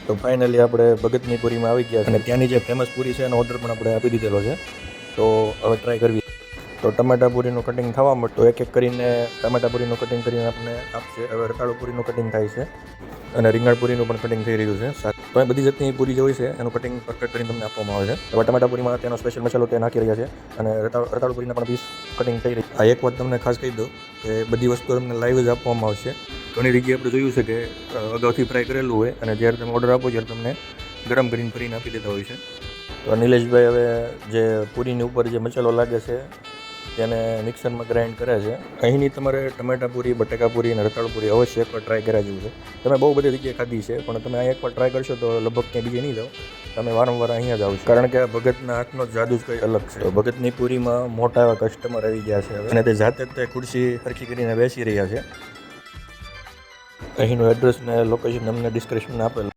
તો ફાઇનલી આપણે ભગતની પૂરીમાં આવી ગયા અને ત્યાંની જે ફેમસ પૂરી છે એનો ઓર્ડર પણ આપણે આપી દીધેલો છે. તો હવે ટ્રાય કરવી. તો ટમેટા પૂરીનું કટિંગ થવા મળતું એક એક કરીને ટમેટા પૂરીનું કટિંગ કરીને આપણને આપશે. હવે રતાળુ પૂરીનું કટિંગ થાય છે અને રીંગણ પૂરીનું પણ કટિંગ થઈ રહ્યું છે. તો એ બધી જાતની પૂરી જે હોય છે એનું કટિંગ પરફેક્ટ કરીને તમને આપવામાં આવે છે. હવે ટમેટા પૂરીમાં તેનો સ્પેશિયલ મસાલો તે નાખી રહ્યા છે અને રતાળુ પૂરીના પણ પીસ કટિંગ થઈ રહી. આ એક વાત તમને ખાસ કહી દઉં કે બધી વસ્તુ તમને લાઈવ જ આપવામાં આવશે. ઘણી જગ્યાએ આપણે જોયું છે કે અગાઉથી ફ્રાય કરેલું હોય અને જ્યારે તમે ઓર્ડર આપો ત્યારે તમને ગરમ કરીને ફરીને આપી દેતા હોય છે. તો નિલેશભાઈ હવે જે પૂરીની ઉપર જે મસાલો લાગે છે તેને મિક્સરમાં ગ્રાઇન્ડ કરે છે. અહીંની તમારે ટમેટા પૂરી, બટાકા પૂરી અને રતાળુ પૂરી અવશ્ય એકવાર ટ્રાય કર્યા જેવું છે. તમે બહુ બધી જગ્યાએ ખાધી છે પણ તમે અહીં એકવાર ટ્રાય કરશો તો લગભગ ક્યાંય બીજે નહીં જાઓ, તમે વારંવાર અહીંયા જ આવશો. કારણ કે ભગતના હાથનો જાદુ જ કંઈ અલગ છે. તો ભગતની પૂરીમાં મોટા એવા કસ્ટમર આવી ગયા છે અને તે જાતે જ તે ખુરશી સરખી કરીને બેસી રહ્યા છે. અહીંનું એડ્રેસ ને લોકેશન અમને ડિસ્ક્રિપ્શનમાં આપેલ.